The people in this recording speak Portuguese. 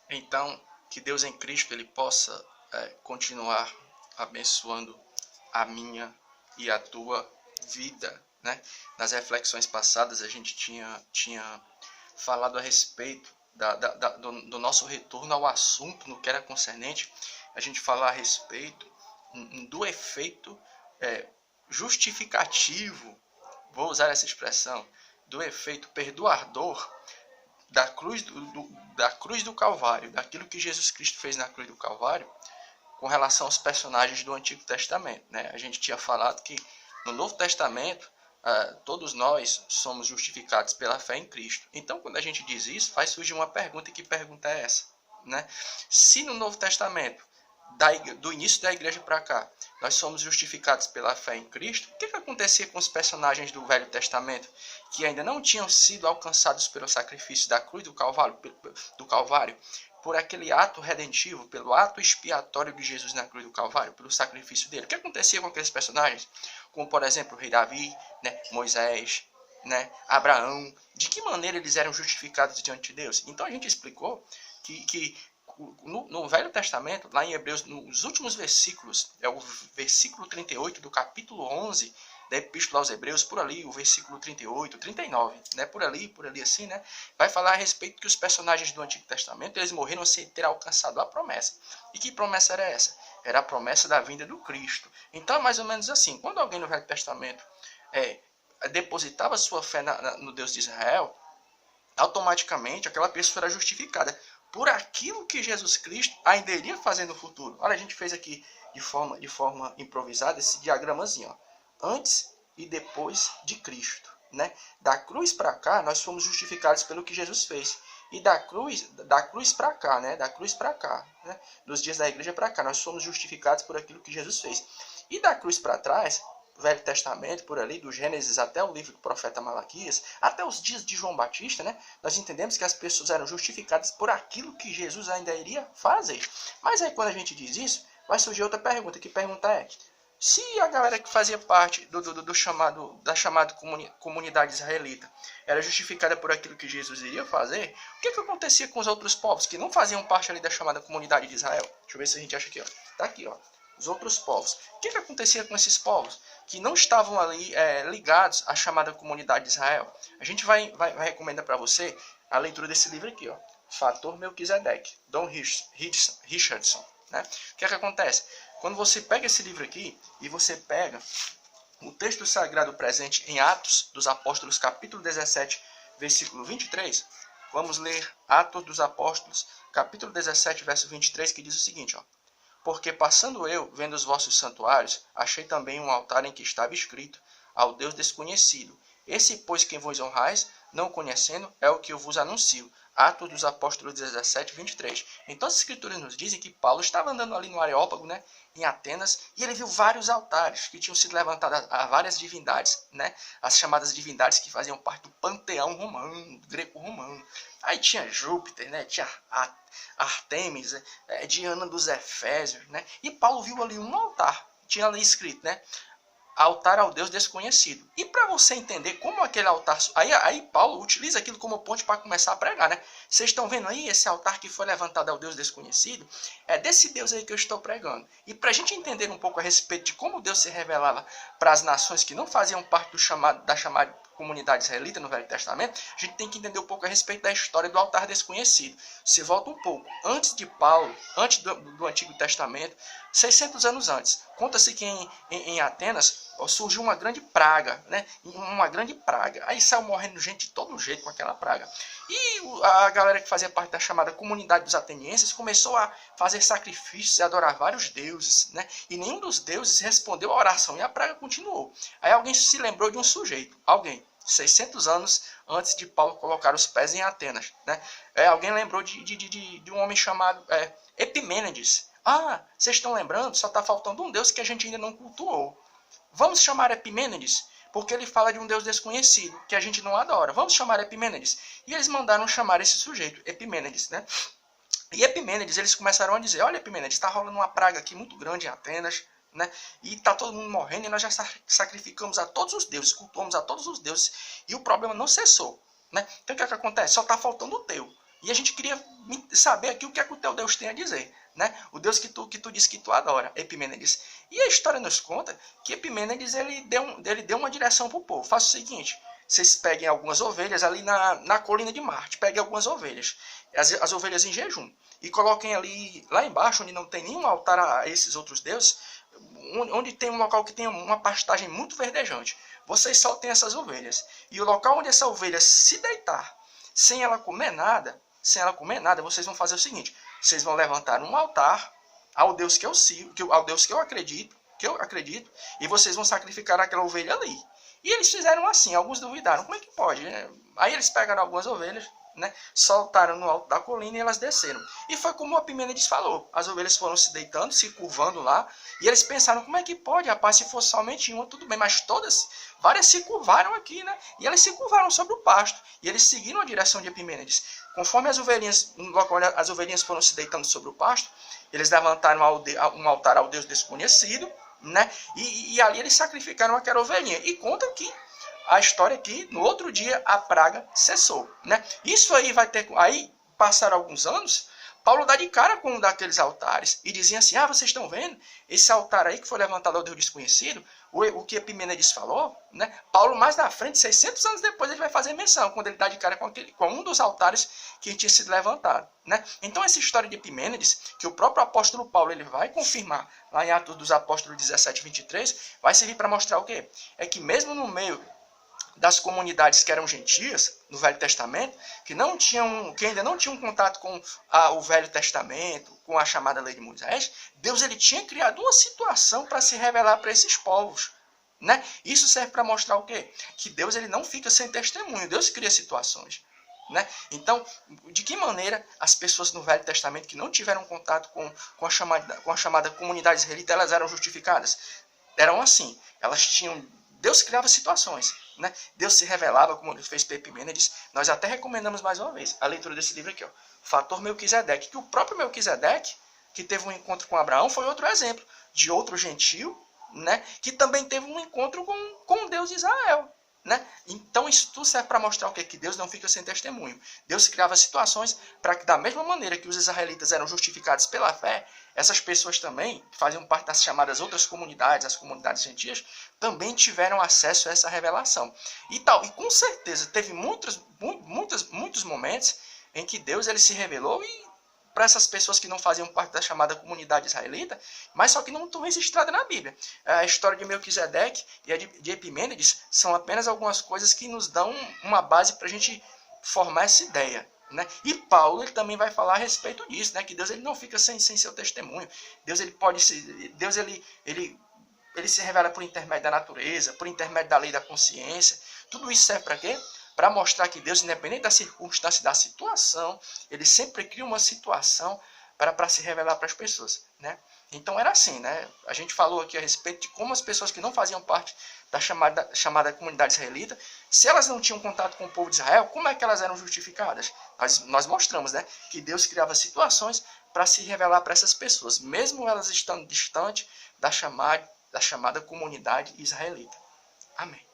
Então, que Deus em Cristo ele possa continuar abençoando a minha e a tua vida, né? Nas reflexões passadas a gente tinha falado a respeito do nosso retorno ao assunto no que era concernente, a gente falar a respeito do efeito justificativo, vou usar essa expressão, do efeito perdoador da cruz do Calvário, daquilo que Jesus Cristo fez na cruz do Calvário, com relação aos personagens do Antigo Testamento, né? A gente tinha falado que no Novo Testamento, todos nós somos justificados pela fé em Cristo. Então, quando a gente diz isso, faz surgir uma pergunta, e que pergunta é essa? Né? Se no Novo Testamento, do início da igreja para cá, nós somos justificados pela fé em Cristo, o que acontecia com os personagens do Velho Testamento, que ainda não tinham sido alcançados pelo sacrifício da cruz do Calvário, por aquele ato redentivo, pelo ato expiatório de Jesus na cruz do Calvário, pelo sacrifício dele? O que acontecia com aqueles personagens? Como, por exemplo, o rei Davi, né, Moisés, né, Abraão. De que maneira eles eram justificados diante de Deus? Então a gente explicou que no Velho Testamento, lá em Hebreus, nos últimos versículos, é o versículo 38 do capítulo 11 da Epístola aos Hebreus, por ali, o versículo 38, 39, né, por ali assim, né, vai falar a respeito que os personagens do Antigo Testamento, eles morreram sem ter alcançado a promessa. E que promessa era essa? Era a promessa da vinda do Cristo. Então é mais ou menos assim, quando alguém no Velho Testamento depositava sua fé no Deus de Israel, automaticamente aquela pessoa era justificada por aquilo que Jesus Cristo ainda iria fazer no futuro. Olha, a gente fez aqui de forma improvisada esse diagramazinho, ó. Antes e depois de Cristo, né? Da cruz para cá, nós fomos justificados pelo que Jesus fez. E da cruz para cá, né? Da cruz para cá, né? Dos dias da igreja para cá, nós somos justificados por aquilo que Jesus fez. E da cruz para trás, Velho Testamento, por ali, do Gênesis até o livro do profeta Malaquias, até os dias de João Batista, né? Nós entendemos que as pessoas eram justificadas por aquilo que Jesus ainda iria fazer. Mas aí quando a gente diz isso, vai surgir outra pergunta. Que pergunta é: se a galera que fazia parte da chamada comunidade israelita era justificada por aquilo que Jesus iria fazer, o que acontecia com os outros povos que não faziam parte ali da chamada comunidade de Israel? Deixa eu ver se a gente acha aqui, ó. Tá aqui, ó. Os outros povos. O que acontecia com esses povos que não estavam ali ligados à chamada comunidade de Israel? A gente vai recomendar para você a leitura desse livro aqui, ó. Fator Melquisedeque, Don Richardson. Né? O que acontece? Quando você pega esse livro aqui e você pega o texto sagrado presente em Atos dos Apóstolos, capítulo 17, versículo 23, vamos ler Atos dos Apóstolos, capítulo 17, verso 23, que diz o seguinte, ó: porque passando eu, vendo os vossos santuários, achei também um altar em que estava escrito: ao Deus desconhecido. Esse, pois, quem vos honrais, não conhecendo, é o que eu vos anuncio. Atos dos Apóstolos 17, 23. Então as escrituras nos dizem que Paulo estava andando ali no Areópago, né, em Atenas, e ele viu vários altares que tinham sido levantados a várias divindades, né, as chamadas divindades que faziam parte do panteão romano, greco-romano. Aí tinha Júpiter, né, tinha Artemis, Diana dos Efésios, né, e Paulo viu ali um altar, tinha ali escrito, né, altar ao Deus desconhecido. E para você entender como aquele altar... Aí Paulo utiliza aquilo como ponte para começar a pregar, né? Vocês estão vendo aí esse altar que foi levantado ao Deus desconhecido? É desse Deus aí que eu estou pregando. E para a gente entender um pouco a respeito de como Deus se revelava para as nações que não faziam parte da chamada comunidade israelita no Velho Testamento, a gente tem que entender um pouco a respeito da história do altar desconhecido. Se volta um pouco, antes de Paulo, antes do Antigo Testamento, 600 anos antes, conta-se que em Atenas surgiu uma grande praga, né? Uma grande praga. Aí saiu morrendo gente de todo jeito com aquela praga. E a galera que fazia parte da chamada comunidade dos atenienses começou a fazer sacrifícios e adorar vários deuses, né? E nenhum dos deuses respondeu à oração e a praga continuou. Aí alguém se lembrou de um sujeito, 600 anos antes de Paulo colocar os pés em Atenas, né? Alguém lembrou de um homem chamado Epimênides. Ah, vocês estão lembrando? Só está faltando um deus que a gente ainda não cultuou. Vamos chamar Epimênides, porque ele fala de um Deus desconhecido, que a gente não adora. Vamos chamar Epimênides. E eles mandaram chamar esse sujeito, Epimênides, né? E Epimênides, eles começaram a dizer: olha, Epimênides, está rolando uma praga aqui muito grande em Atenas, né? E está todo mundo morrendo e nós já sacrificamos a todos os deuses, cultuamos a todos os deuses, e o problema não cessou, né? Então o que acontece? Só está faltando o teu. E a gente queria saber aqui o que é que o teu Deus tem a dizer, né? O Deus que tu diz que tu adora, Epimênides. E a história nos conta que Epimênides ele deu uma direção para o povo. Faça o seguinte, vocês peguem algumas ovelhas ali na colina de Marte, peguem algumas ovelhas, as ovelhas em jejum, e coloquem ali, lá embaixo, onde não tem nenhum altar a esses outros deuses, onde tem um local que tem uma pastagem muito verdejante. Vocês soltem essas ovelhas. E o local onde essa ovelha se deitar, sem ela comer nada, vocês vão fazer o seguinte, vocês vão levantar um altar ao Deus que eu sigo, ao Deus que eu acredito, e vocês vão sacrificar aquela ovelha ali. E eles fizeram assim, alguns duvidaram, como é que pode? Aí eles pegaram algumas ovelhas, né, soltaram no alto da colina e elas desceram. E foi como o Epimênides falou, as ovelhas foram se deitando, se curvando lá, e eles pensaram, como é que pode, rapaz, se fosse somente uma, tudo bem, mas várias se curvaram aqui, né, e elas se curvaram sobre o pasto, e eles seguiram a direção de Epimênides. Conforme as ovelhinhas, no local onde as ovelhinhas foram se deitando sobre o pasto, eles levantaram um altar ao Deus desconhecido, né, e ali eles sacrificaram aquela ovelhinha. E conta que a história que no outro dia a praga cessou, né? Isso aí aí passaram alguns anos, Paulo dá de cara com um daqueles altares e dizia assim, vocês estão vendo? Esse altar aí que foi levantado ao Deus desconhecido, o que Epimênides falou, né? Paulo mais na frente, 600 anos depois, ele vai fazer menção, quando ele dá de cara com um dos altares que tinha sido levantado, né? Então essa história de Epimênides, que o próprio apóstolo Paulo ele vai confirmar lá em Atos dos Apóstolos 17, 23, vai servir para mostrar o quê? É que mesmo no meio das comunidades que eram gentias no Velho Testamento, que ainda não tinham contato com o Velho Testamento, com a chamada Lei de Moisés, Deus ele tinha criado uma situação para se revelar para esses povos, né? Isso serve para mostrar o quê? Que Deus ele não fica sem testemunho, Deus cria situações, né? Então, de que maneira as pessoas no Velho Testamento que não tiveram contato com a chamada comunidade israelita, elas eram justificadas? Eram assim, Deus criava situações, né? Deus se revelava, como ele fez para Epimênides. Nós até recomendamos mais uma vez a leitura desse livro aqui, ó, Fator Melquisedeque, que o próprio Melquisedeque, que teve um encontro com Abraão, foi outro exemplo de outro gentio, né, que também teve um encontro com o Deus de Israel, né? Então isso tudo serve para mostrar o quê? Que Deus não fica sem testemunho. Deus criava situações para que da mesma maneira que os israelitas eram justificados pela fé, essas pessoas também, que faziam parte das chamadas outras comunidades, as comunidades gentias, também tiveram acesso a essa revelação. E com certeza teve muitos momentos em que Deus ele se revelou e para essas pessoas que não faziam parte da chamada comunidade israelita, mas só que não estão registradas na Bíblia. A história de Melquisedeque e a de Epimênides são apenas algumas coisas que nos dão uma base para a gente formar essa ideia, né? E Paulo ele também vai falar a respeito disso, né? Que Deus ele não fica sem seu testemunho. Deus ele se revela por intermédio da natureza, por intermédio da lei da consciência. Tudo isso serve para quê? Para mostrar que Deus, independente da circunstância, da situação, ele sempre cria uma situação para se revelar para as pessoas, né? Então era assim, né? A gente falou aqui a respeito de como as pessoas que não faziam parte da chamada comunidade israelita, se elas não tinham contato com o povo de Israel, como é que elas eram justificadas? Nós mostramos, né, que Deus criava situações para se revelar para essas pessoas, mesmo elas estando distantes da chamada comunidade israelita. Amém.